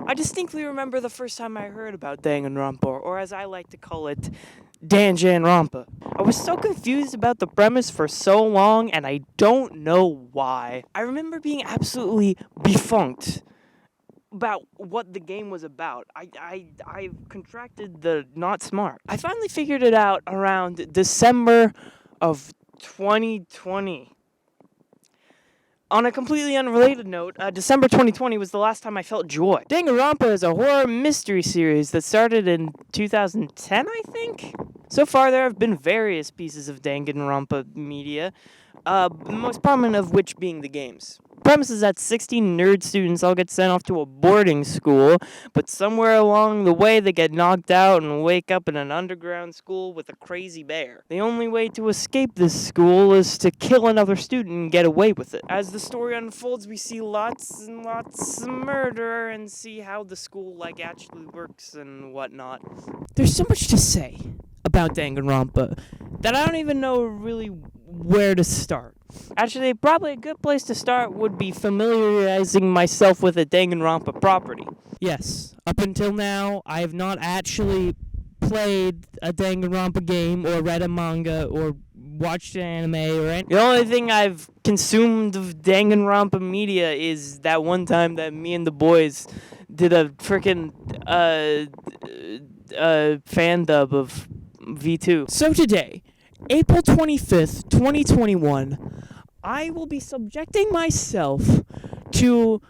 I distinctly remember the first time I heard about Danganronpa, or as I like to call it, Danganronpa. I was so confused about the premise for so long, and I don't know why. I remember being absolutely befunked about what the game was about. I contracted the not smart. I finally figured it out around December of 2020. On a completely unrelated note, December 2020 was the last time I felt joy. Danganronpa is a horror mystery series that started in 2010, I think? So far, there have been various pieces of Danganronpa media, the most prominent of which being the games. The premise is that 16 nerd students all get sent off to a boarding school, but somewhere along the way they get knocked out and wake up in an underground school with a crazy bear. The only way to escape this school is to kill another student and get away with it. As the story unfolds, we see lots and lots of murder and see how the school actually works and whatnot. There's so much to say about Danganronpa that I don't even know really where to start. Actually, probably a good place to start would be familiarizing myself with the Danganronpa property. Yes, up until now, I have not actually played a Danganronpa game or read a manga or watched an anime or anything. The only thing I've consumed of Danganronpa media is that one time that me and the boys did a freaking fan dub of V2. So today, April 25th, 2021, I will be subjecting myself to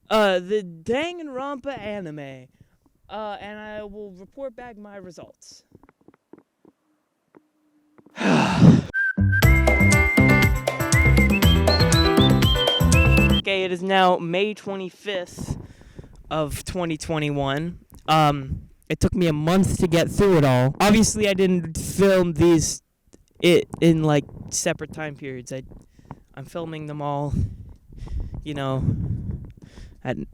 the Danganronpa anime, and I will report back my results. Okay, it is now May 25th of 2021. It took me a month to get through it all. Obviously, I didn't film these in separate time periods. I'm filming them all,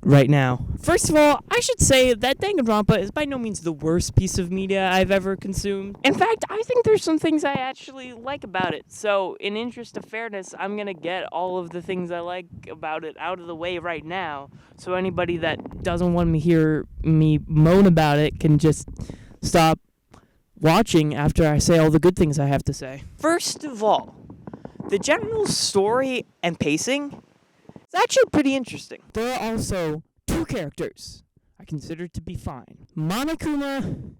right now. First of all, I should say that Danganronpa is by no means the worst piece of media I've ever consumed. In fact, I think there's some things I actually like about it. So, in interest of fairness, I'm gonna get all of the things I like about it out of the way right now. So anybody that doesn't want to hear me moan about it can just stop watching after I say all the good things I have to say. First of all, the general story and pacing is actually pretty interesting. There are also two characters I consider to be fine. Monokuma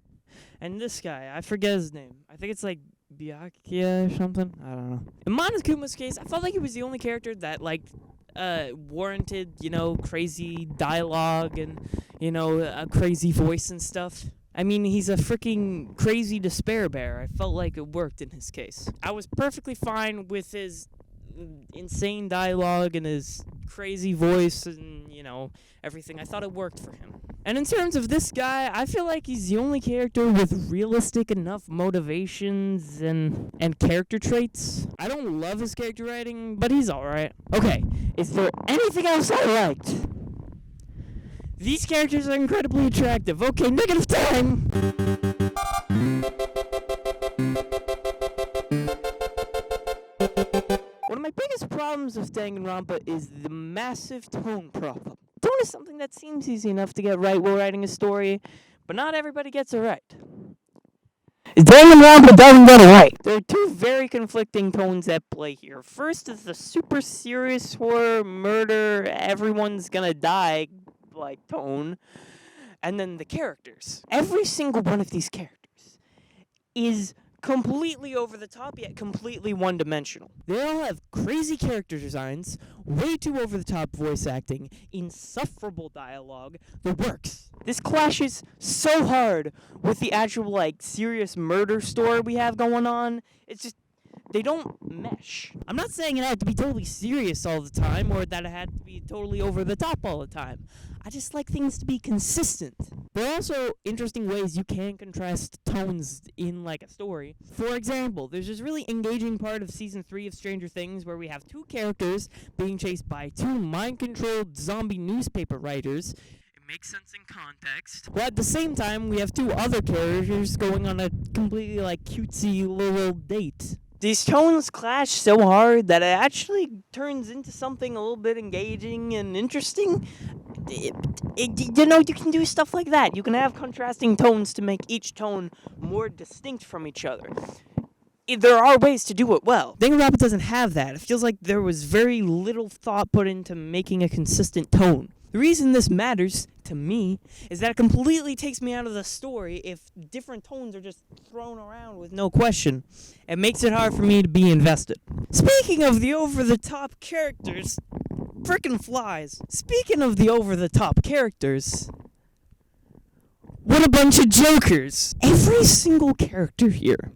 and this guy. I forget his name. I think it's Byakuya or something. I don't know. In Monokuma's case, I felt like he was the only character that warranted, crazy dialogue and, a crazy voice and stuff. I mean, he's a freaking crazy despair bear. I felt like it worked in his case. I was perfectly fine with his insane dialogue and his crazy voice and, everything. I thought it worked for him. And in terms of this guy, I feel like he's the only character with realistic enough motivations and character traits. I don't love his character writing, but he's alright. Okay, is there anything else I liked? These characters are incredibly attractive. Okay, -10! One of my biggest problems with Danganronpa is the massive tone problem. Tone is something that seems easy enough to get right while writing a story, but not everybody gets it right. Danganronpa doesn't get it right. There are two very conflicting tones at play here. First is the super serious horror, murder, everyone's gonna die tone, and then the characters. Every single one of these characters is completely over the top, yet completely one-dimensional. They all have crazy character designs, way too over-the-top voice acting, insufferable dialogue, the works. This clashes so hard with the actual, serious murder story we have going on. It's just, they don't mesh. I'm not saying it had to be totally serious all the time, or that it had to be totally over the top all the time. I just like things to be consistent. There are also interesting ways you can contrast tones in a story. For example, there's this really engaging part of season 3 of Stranger Things where we have two characters being chased by two mind-controlled zombie newspaper writers. It makes sense in context. But at the same time, we have two other characters going on a completely cutesy little date. These tones clash so hard that it actually turns into something a little bit engaging and interesting. You can do stuff like that. You can have contrasting tones to make each tone more distinct from each other. There are ways to do it well. Danganronpa doesn't have that. It feels like there was very little thought put into making a consistent tone. The reason this matters to me is that it completely takes me out of the story if different tones are just thrown around with no question. It makes it hard for me to be invested. Speaking of the over-the-top characters, frickin' flies. Speaking of the over-the-top characters, what a bunch of jokers. Every single character here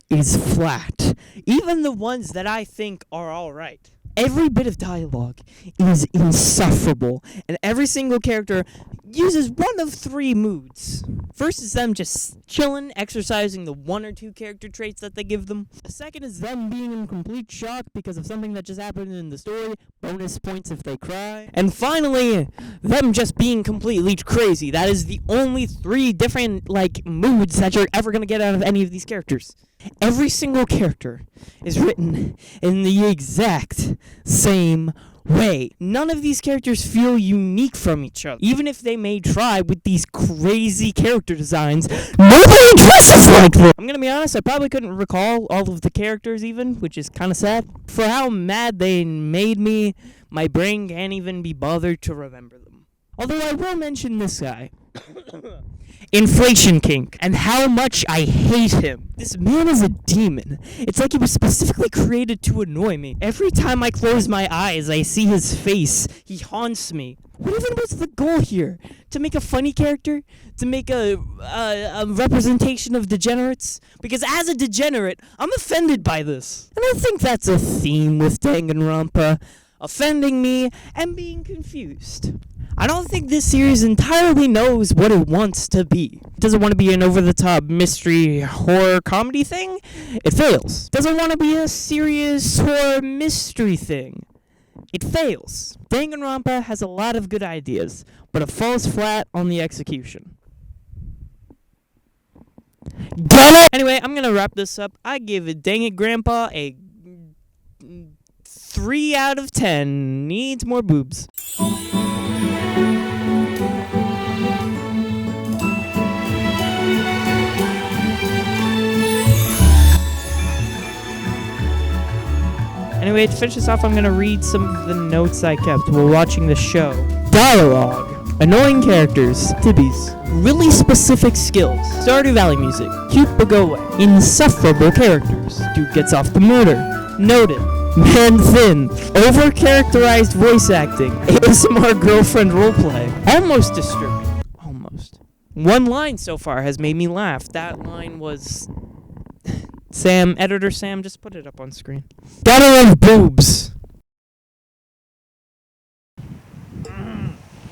is flat, even the ones that I think are alright. Every bit of dialogue is insufferable, and every single character uses one of three moods. First is them just chilling, exercising the one or two character traits that they give them. The second is them being in complete shock because of something that just happened in the story, bonus points if they cry. And finally, them just being completely crazy. That is the only three different, moods that you're ever gonna get out of any of these characters. Every single character is written in the exact same way. None of these characters feel unique from each other. Even if they may try with these crazy character designs, nobody dresses like them! I'm gonna be honest, I probably couldn't recall all of the characters even, which is kinda sad. For how mad they made me, my brain can't even be bothered to remember them. Although I will mention this guy. Inflation Kink, and how much I hate him. This man is a demon. It's like he was specifically created to annoy me. Every time I close my eyes, I see his face. He haunts me. What even was the goal here? To make a funny character? To make a representation of degenerates? Because as a degenerate, I'm offended by this. And I think that's a theme with Danganronpa. Offending me and being confused. I don't think this series entirely knows what it wants to be. Does it want to be an over-the-top mystery horror comedy thing? It fails. Does it want to be a serious horror mystery thing? It fails. Danganronpa has a lot of good ideas, but it falls flat on the execution. Get it? Anyway, I'm gonna wrap this up. I give it Dang It Grandpa a 3 out of 10. Needs more boobs. Anyway, to finish this off, I'm going to read some of the notes I kept while watching the show. Dialogue. Annoying characters. Tibbies. Really specific skills. Stardew Valley music. Cute but go away. Insufferable characters. Dude gets off the motor. Noted. Man thin. Over-characterized voice acting. ASMR girlfriend roleplay. Almost disturbing. Almost. One line so far has made me laugh. That line was... Editor Sam, just put it up on screen. Gotta love boobs.